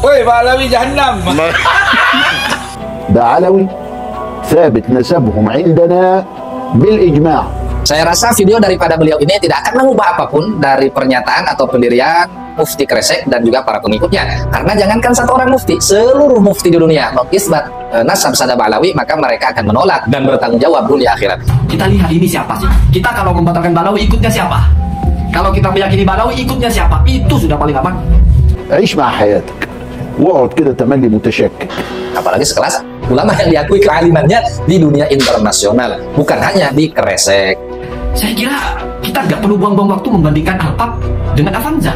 Woi, Ba'alawi jahannam. بعلوي ثابت نسبهم عندنا بالإجماع. Saya rasa video daripada beliau ini tidak akan mengubah apapun dari pernyataan atau pendirian Mufti Kresek dan juga para pengikutnya. Karena jangankan satu orang mufti, seluruh mufti di dunia mengisbat nasab sada Ba'alawi, maka mereka akan menolak dan bertanggung jawab dunia akhirat. Kita lihat ini siapa sih? Kita kalau membatalkan Ba'alawi ikutnya siapa? Kalau kita meyakini Ba'alawi ikutnya siapa? Itu sudah paling aman. عيش مع حياتك واقعد كده تملي متشكك. Apalagi sekelas ulama yang diakui kealimannya di dunia internasional, bukan hanya di Kresek. Saya kira kita nggak perlu buang-buang waktu membandingkan Alphard dengan Avanza.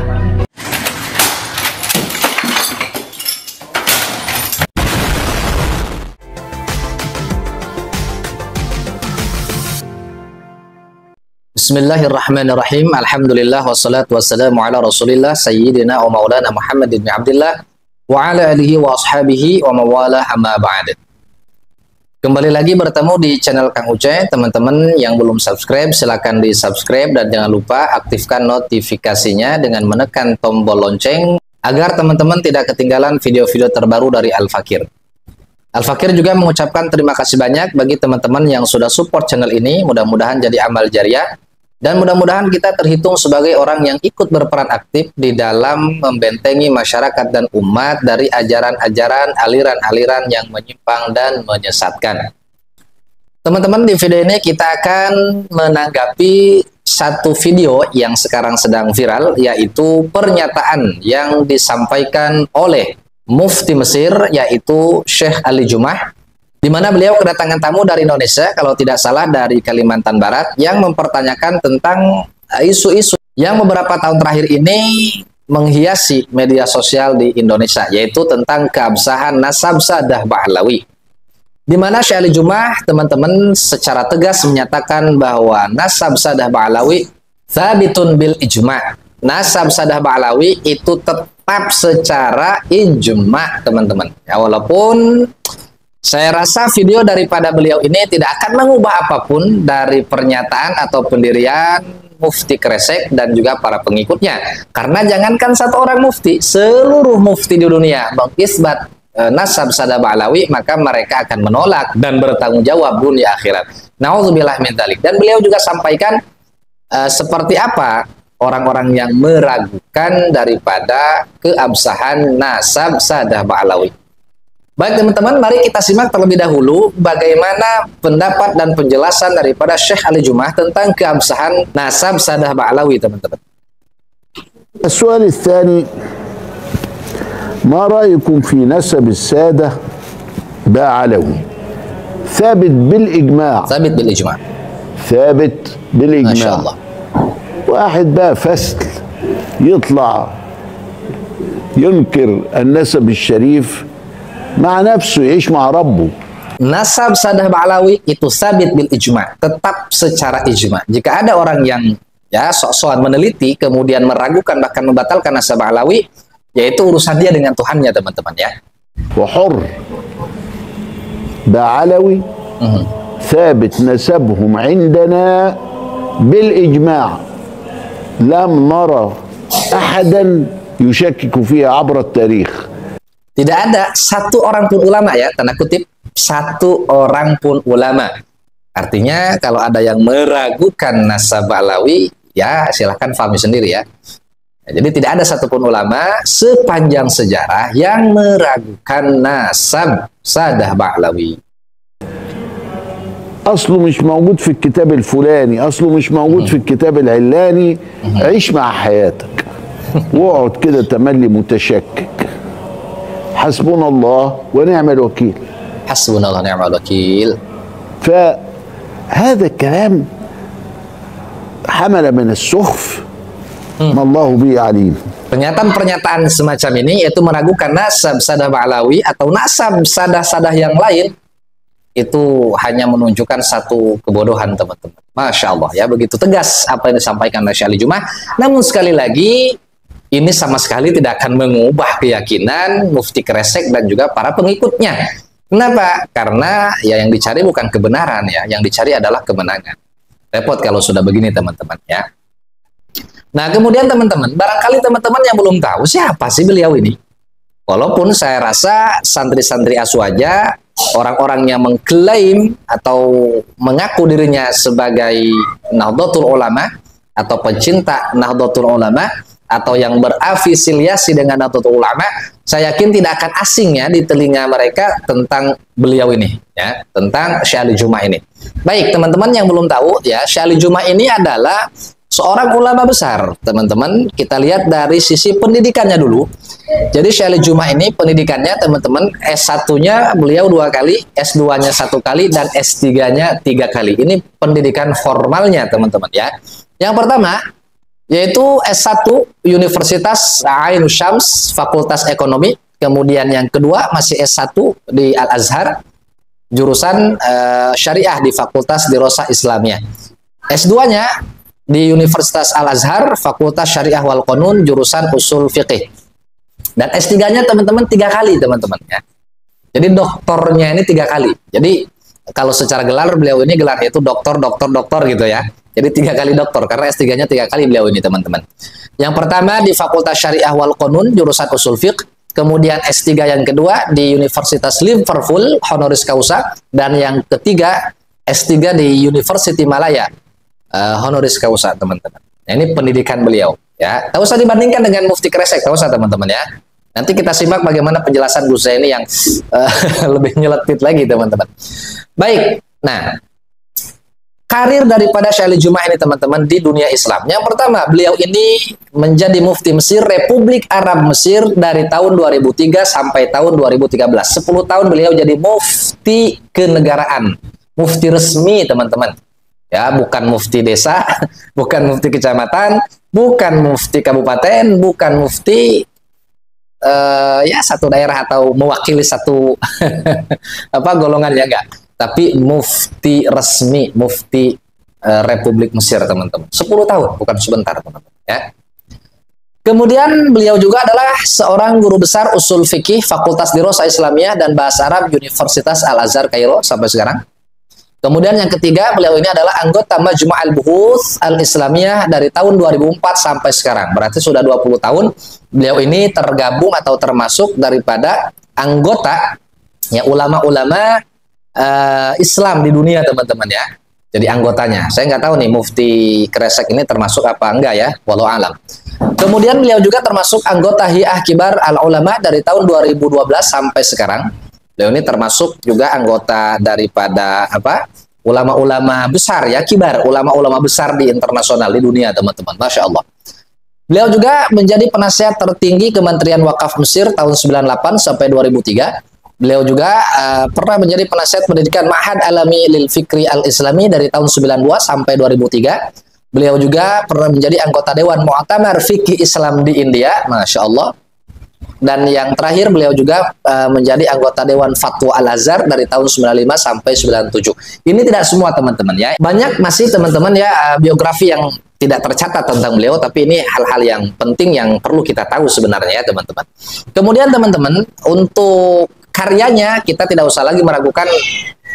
Bismillahirrahmanirrahim. Alhamdulillah wassalatu wassalamu ala Rasulillah sayyidina wa maulana Muhammad bin Abdullah wa ala alihi wa ashabihi wa mawalah amma ba'd. Kembali lagi bertemu di channel Kang Uce. Teman-teman yang belum subscribe silakan di subscribe dan jangan lupa aktifkan notifikasinya dengan menekan tombol lonceng agar teman-teman tidak ketinggalan video-video terbaru dari Al-Fakir. Al-Fakir juga mengucapkan terima kasih banyak bagi teman-teman yang sudah support channel ini. Mudah-mudahan jadi amal jariah dan mudah-mudahan kita terhitung sebagai orang yang ikut berperan aktif di dalam membentengi masyarakat dan umat dari ajaran-ajaran, aliran-aliran yang menyimpang dan menyesatkan. Teman-teman, di video ini kita akan menanggapi satu video yang sekarang sedang viral, yaitu pernyataan yang disampaikan oleh Mufti Mesir, yaitu Syekh Ali Jumah, di mana beliau kedatangan tamu dari Indonesia, kalau tidak salah dari Kalimantan Barat, yang mempertanyakan tentang isu-isu yang beberapa tahun terakhir ini menghiasi media sosial di Indonesia, yaitu tentang keabsahan nasab sadah Ba'alawi. Di mana Syekh Ali Jumah, teman-teman, secara tegas menyatakan bahwa nasab sadah Ba'alawi thabitun bil ijma'. Nasab sadah Ba'alawi itu tetap secara ijma', teman-teman. Ya, walaupun saya rasa video daripada beliau ini tidak akan mengubah apapun dari pernyataan atau pendirian Mufti Kresek dan juga para pengikutnya. Karena jangankan satu orang mufti, seluruh mufti di dunia mengisbat nasab sada Ba'alawi, maka mereka akan menolak dan bertanggung jawab dunia akhirat. Nauzubillah min dzalik. Dan beliau juga sampaikan seperti apa orang-orang yang meragukan daripada keabsahan nasab sada Ba'alawi. Baik teman-teman, mari kita simak terlebih dahulu bagaimana pendapat dan penjelasan daripada Syekh Ali Jumah tentang keabsahan nasab sadah Ba'alawi, teman-teman. السؤال الثاني ما رأيكم في نسب السادة بعلوي ثابت بالإجماع. Sabit bil ijma'. ثابت Masya بالإجماع. Allah. واحد بقى فسل يطلع ينكر النسب الشريف مع نفسه يعيش مع ربه. Nasab sadah Ba'alawi itu sabit bil ijma', tetap secara ijma'. Jika ada orang yang ya sok-sokan meneliti kemudian meragukan bahkan membatalkan nasab Ba'alawi, yaitu urusan dia dengan Tuhannya, teman-teman ya. وحر بعلوي ثابت نسبهم عندنا بالإجماع لم نرى أحدا يشكك فيها عبر التاريخ. Tidak ada satu orang pun ulama, ya, tanda kutip, satu orang pun ulama. Artinya kalau ada yang meragukan nasab Ba'alawi, ya silahkan fahami sendiri ya. Jadi tidak ada satupun ulama sepanjang sejarah yang meragukan nasab sadah Ba'alawi. أصله مش موجود في الكتاب الفلاني، أصله مش موجود في الكتاب العلاني. عيش مع حياتك واقعد كده تملي متشكك. حسبنا الله ونعم الوكيل. Hasbunallah ni'mal wakil. فهذا الكلام حمل من السخف ما الله به عليم. Pernyataan-pernyataan semacam ini yaitu meragukan nasab sadah Ba'alawi atau nasab sadah-sadah yang lain, itu hanya menunjukkan satu kebodohan, teman-teman. Masya Allah ya, begitu tegas apa yang disampaikan oleh Syekh Ali Jumah. Namun sekali lagi, ini sama sekali tidak akan mengubah keyakinan Mufti Kresek dan juga para pengikutnya. Kenapa? Karena ya yang dicari bukan kebenaran ya, yang dicari adalah kemenangan. Repot kalau sudah begini, teman-teman ya. Nah kemudian teman-teman, barangkali teman-teman yang belum tahu siapa sih beliau ini. Walaupun saya rasa santri-santri Aswaja, orang-orang yang mengklaim atau mengaku dirinya sebagai Nahdlatul Ulama atau pencinta Nahdlatul Ulama atau yang berafiliasi dengan Nahdlatul Ulama, saya yakin tidak akan asing ya di telinga mereka tentang beliau ini, ya, tentang Syekh Ali Juma' ini. Baik, teman-teman yang belum tahu, ya, Syekh Ali Juma' ini adalah seorang ulama besar, teman-teman. Kita lihat dari sisi pendidikannya dulu. Jadi Syekh Ali Juma' ini pendidikannya, teman-teman, S1-nya beliau 2 kali, S2-nya 1 kali, dan S3-nya 3 kali. Ini pendidikan formalnya, teman-teman, ya. Yang pertama yaitu S1 Universitas Ainus Syams, Fakultas Ekonomi. Kemudian yang kedua masih S1 di Al-Azhar, jurusan Syariah di Fakultas Dirosah Islamiyah. S2-nya di Universitas Al-Azhar, Fakultas Syariah wal Qanun, jurusan Usul Fiqih. Dan S3-nya teman-teman 3 kali, teman-teman, ya. Jadi doktornya ini 3 kali. Jadi kalau secara gelar beliau ini gelarnya itu doktor gitu ya. Jadi 3 kali doktor, karena S3-nya 3 kali beliau ini, teman-teman. Yang pertama di Fakultas Syariah wal Qanun, jurusan Usul Fiqh. Kemudian S3 yang kedua di Universitas Liverpool, honoris causa. Dan yang ketiga S3 di University Malaya, honoris causa, teman-teman. Nah, ini pendidikan beliau, ya. Tak usah dibandingkan dengan Mufti Kresek, tak usah, teman-teman, ya. Nanti kita simak bagaimana penjelasan Gus Zaini yang lebih nyeletit lagi, teman-teman. Baik, nah, karir daripada Syekh Ali Juma' ini, teman-teman, di dunia Islam. Yang pertama, beliau ini menjadi mufti Mesir, Republik Arab Mesir, dari tahun 2003 sampai tahun 2013. 10 tahun beliau jadi mufti kenegaraan, mufti resmi, teman-teman. Ya, bukan mufti desa, bukan mufti kecamatan, bukan mufti kabupaten, bukan mufti ya satu daerah atau mewakili satu golongan, ya enggak. Tapi mufti resmi, mufti Republik Mesir, teman-teman. 10 tahun, bukan sebentar, teman-teman, ya. Kemudian beliau juga adalah seorang guru besar usul fikih Fakultas Dirosah Islamiyah dan Bahasa Arab Universitas Al-Azhar Kairo sampai sekarang. Kemudian yang ketiga, beliau ini adalah anggota Majmu' al-Buhuth al-Islamiyah dari tahun 2004 sampai sekarang. Berarti sudah 20 tahun beliau ini tergabung atau termasuk daripada anggota, ya, ulama-ulama Islam di dunia, teman-teman, ya. Jadi anggotanya. Saya nggak tahu nih Mufti Kresek ini termasuk apa enggak, ya. Wallahu alam. Kemudian beliau juga termasuk anggota Hiyah Kibar Al-Ulama dari tahun 2012 sampai sekarang. Beliau ini termasuk juga anggota daripada ulama-ulama besar, ya, kibar, ulama-ulama besar di internasional di dunia, teman-teman. Masya Allah. Beliau juga menjadi penasihat tertinggi Kementerian Wakaf Mesir tahun 98 sampai 2003. Beliau juga pernah menjadi penasihat pendidikan Ma'had Alami Lil Fikri Al-Islami dari tahun 92 sampai 2003. Beliau juga pernah menjadi anggota Dewan Mu'tamar Fikih Islam di India, Masya Allah. Dan yang terakhir beliau juga menjadi anggota Dewan Fatwa Al-Azhar dari tahun 95 sampai 97. Ini tidak semua, teman-teman, ya. Banyak masih, teman-teman, ya, biografi yang tidak tercatat tentang beliau, tapi ini hal-hal yang penting yang perlu kita tahu sebenarnya, ya, teman-teman. Kemudian, teman-teman, untuk karyanya kita tidak usah lagi meragukan,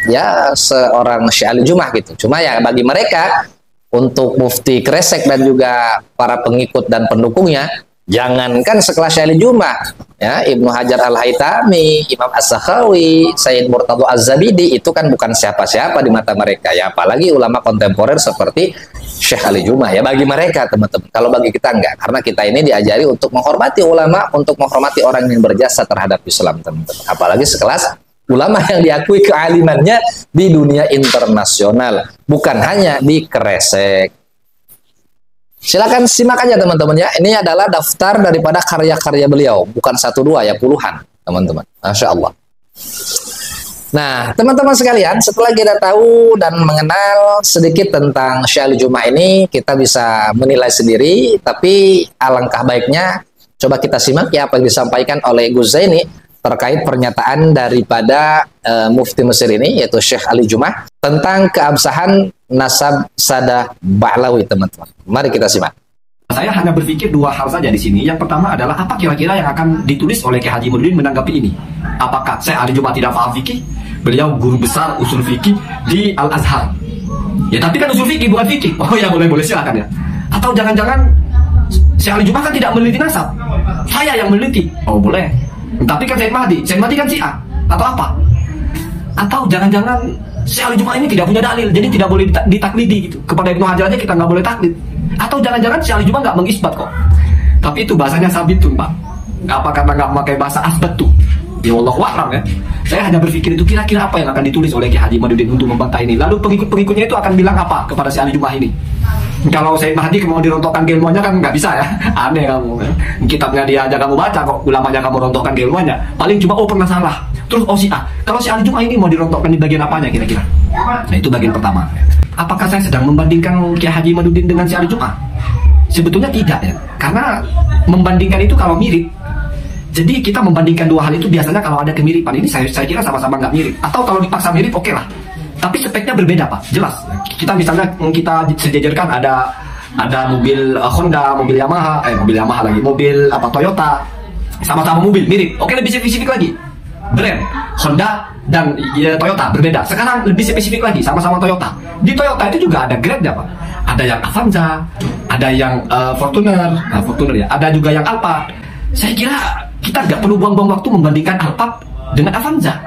ya, seorang Syekh Ali Juma' gitu. Cuma ya bagi mereka, untuk Mufti Kresek dan juga para pengikut dan pendukungnya, jangankan sekelas Syekh Ali Juma', ya, Ibnu Hajar Al-Haytami, Imam As-Sakhawi, Sayyid Murtadha Az-Zabidi, itu kan bukan siapa-siapa di mata mereka, ya, apalagi ulama kontemporer seperti Syekh Ali Juma', ya, bagi mereka, teman-teman. Kalau bagi kita enggak, karena kita ini diajari untuk menghormati ulama, untuk menghormati orang yang berjasa terhadap Islam, teman-teman. Apalagi sekelas ulama yang diakui kealimannya di dunia internasional, bukan hanya di Kresek. Silakan simak aja, teman-teman, ya. Ini adalah daftar daripada karya-karya beliau, bukan 1-2, ya, puluhan, teman-teman. Masya Allah. Nah, teman-teman sekalian, setelah kita tahu dan mengenal sedikit tentang Syekh Ali Juma' ini, kita bisa menilai sendiri, tapi alangkah baiknya coba kita simak, ya, apa yang disampaikan oleh Gus Zaini terkait pernyataan daripada Mufti Mesir ini, yaitu Syekh Ali Juma', tentang keabsahan nasab Sadah Ba'lawi, teman-teman. Mari kita simak. Saya hanya berpikir 2 hal saja di sini. Yang pertama adalah apa kira-kira yang akan ditulis oleh Kiai Haji Muhyiddin menanggapi ini. Apakah Syekh Ali Juma' tidak paham fikih? Beliau guru besar usul fikih di Al-Azhar. Ya, tapi kan usul fikih bukan fikih. Oh ya, boleh silakan, ya. Atau jangan-jangan Syekh Ali Juma' kan tidak meneliti nasab. Saya yang meneliti. Oh, boleh. Tapi kan Said Mahdi kan Syiah atau apa? Atau jangan-jangan Syekh Ali Juma' ini tidak punya dalil, jadi tidak boleh ditaklidi gitu. Kepada Ibnu Hajar aja kita nggak boleh taklid. Atau jangan-jangan Syekh Ali Juma' nggak mengisbat kok. Tapi itu bahasanya sabitun, Pak. Apa karena nggak memakai bahasa asbatu? Ya Wallahu a'lam ya. Saya hanya berpikir itu kira-kira apa yang akan ditulis oleh Kiai Haji Madudin untuk membantah ini. Lalu pengikut-pengikutnya itu akan bilang apa kepada Syekh Ali Juma' ini? Kalau Said Mahdi mau dirontokkan keilmuannya kan nggak bisa ya. Aneh kamu ya. Kitabnya dia aja kamu baca kok, ulamanya kamu rontokkan keilmuannya. Paling cuma pernah salah. Terus Syiah. Kalau Syekh Ali Juma' ini mau dirontokkan di bagian apanya kira-kira? Nah itu bagian pertama. Apakah saya sedang membandingkan Kiai Haji Madudin dengan Syekh Ali Juma'? Sebetulnya tidak ya. Karena membandingkan itu kalau mirip. Jadi kita membandingkan dua hal itu biasanya kalau ada kemiripan. Ini saya kira sama-sama nggak mirip. Atau kalau dipaksa mirip oke lah. Tapi speknya berbeda Pak, jelas. Kita misalnya kita sejajarkan ada mobil Honda, mobil Yamaha lagi, mobil Toyota, sama-sama mobil mirip. Oke, lebih spesifik lagi. Brand Honda dan Toyota berbeda. Sekarang lebih spesifik lagi, sama-sama Toyota. Di Toyota itu juga ada grade-nya Pak. Ada yang Avanza, ada yang Fortuner ya. Ada juga yang Alphard. Saya kira kita nggak perlu buang-buang waktu membandingkan Alphard dengan Avanza.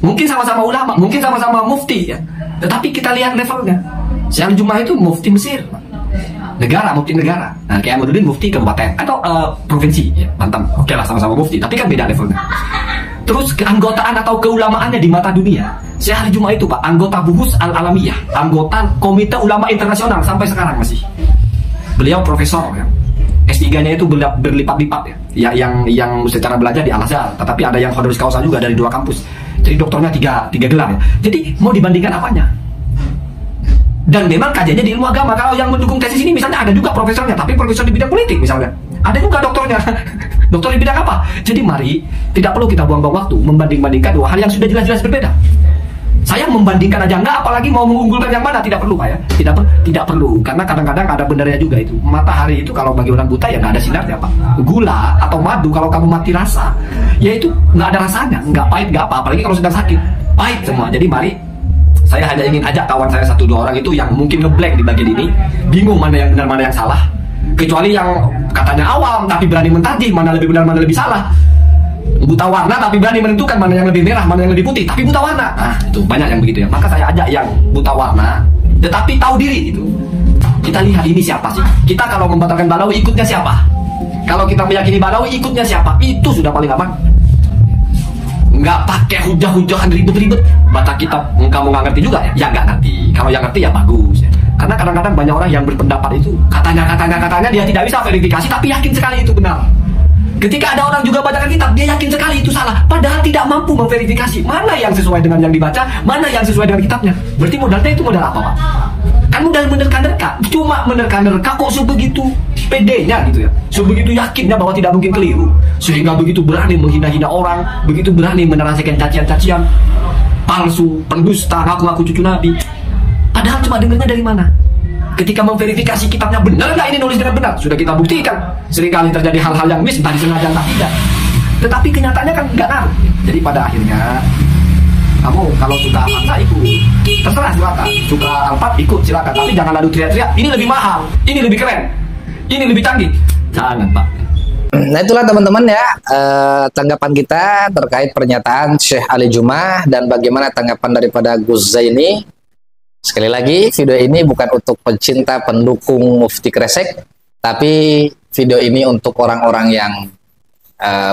Mungkin sama-sama ulama, mungkin sama-sama mufti ya. Tetapi kita lihat levelnya. Syekh Ali Juma' itu mufti Mesir, mufti negara. Nah, Kiai Madudin mufti kabupaten atau provinsi ya, Banten. Oke lah sama-sama mufti, tapi kan beda levelnya. Terus keanggotaan atau keulamaannya di mata dunia. Syekh Ali Juma' itu Pak, anggota Buhus Al-Alamiyah, anggota Komite Ulama Internasional sampai sekarang masih. Beliau profesor ya. S3-nya itu berlipat-lipat ya. Yang secara belajar di Al-Azhar, tetapi ada yang honoris causa juga dari 2 kampus. Jadi doktornya tiga gelar ya. Jadi mau dibandingkan apanya? Dan memang kajiannya di ilmu agama. Kalau yang mendukung tesis ini misalnya ada juga profesornya, tapi profesor di bidang politik misalnya. Ada juga doktornya. Doktor di bidang apa? Jadi mari tidak perlu kita buang-buang waktu membanding-bandingkan dua hal yang sudah jelas-jelas berbeda. Saya membandingkan aja enggak, apalagi mau mengunggulkan yang mana, tidak perlu Pak ya. Tidak perlu, karena kadang-kadang ada benarnya juga itu. Matahari itu kalau bagi orang buta ya nggak ada sinarnya Pak. Gula atau madu kalau kamu mati rasa, ya itu nggak ada rasanya, nggak pahit nggak apa, apalagi kalau sedang sakit, pahit semua. Jadi mari, saya hanya ingin ajak kawan saya 1-2 orang itu yang mungkin ngeblank di bagian ini, bingung mana yang benar mana yang salah. Kecuali yang katanya awam tapi berani mentarjih mana lebih benar mana lebih salah. Buta warna tapi berani menentukan mana yang lebih merah, mana yang lebih putih, tapi buta warna. Nah, itu banyak yang begitu ya. Maka saya ajak yang buta warna, tetapi tahu diri itu. Kita lihat ini siapa sih? Kita kalau membatalkan Balawi ikutnya siapa? Kalau kita meyakini Balawi ikutnya siapa? Itu sudah paling aman. Nggak pakai hujah-hujahan ribet-ribet. Baca kitab kamu nggak ngerti juga ya? Ya nggak ngerti. Kalau yang ngerti ya bagus ya. Karena kadang-kadang banyak orang yang berpendapat itu katanya dia tidak bisa verifikasi, tapi yakin sekali itu benar. Ketika ada orang juga bacakan kitab, dia yakin sekali itu salah, padahal tidak mampu memverifikasi mana yang sesuai dengan yang dibaca, mana yang sesuai dengan kitabnya. Berarti modalnya itu modal apa Pak? Kan modal menerka-nerka, cuma menerka-nerka kok sebegitu pedenya gitu ya, sebegitu yakinnya bahwa tidak mungkin keliru, sehingga begitu berani menghina-hina orang, begitu berani menarasikan cacian-cacian, palsu, pendusta, ngaku-ngaku cucu Nabi. Padahal cuma dengarnya dari mana? Ketika memverifikasi kitabnya benar nggak ini nulis dengan benar, sudah kita buktikan. Seringkali terjadi hal-hal yang miss, entah disengaja entah tidak. Tetapi kenyataannya kan nggak ngaruh. Jadi pada akhirnya kamu kalau suka Avanza ikut, terserah silakan. Suka Alphard ikut silakan. Tapi jangan lalu teriak-teriak. Ini lebih mahal, ini lebih keren, ini lebih canggih. Jangan Pak. Nah itulah teman-teman ya tanggapan kita terkait pernyataan Syekh Ali Juma' dan bagaimana tanggapan daripada Gus Zaini. Sekali lagi, video ini bukan untuk pencinta pendukung Mufti Kresek, tapi video ini untuk orang-orang yang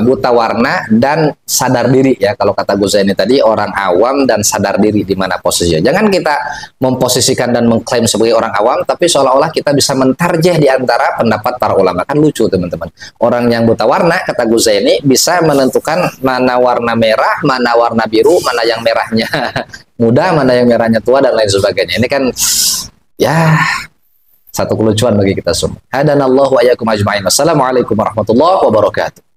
buta warna dan sadar diri ya. Kalau kata Gus Zaini tadi, orang awam dan sadar diri di mana posisinya. Jangan kita memposisikan dan mengklaim sebagai orang awam, tapi seolah-olah kita bisa mentarjeh di antara pendapat para ulama. Kan lucu teman-teman. Orang yang buta warna, kata Gus Zaini, bisa menentukan mana warna merah, mana warna biru, mana yang merahnya muda, mana yang merahnya tua, dan lain sebagainya. Ini kan ya satu kelucuan bagi kita semua. Hadanallahu wa iyyakum ajma'in. Wassalamualaikum warahmatullahi wabarakatuh.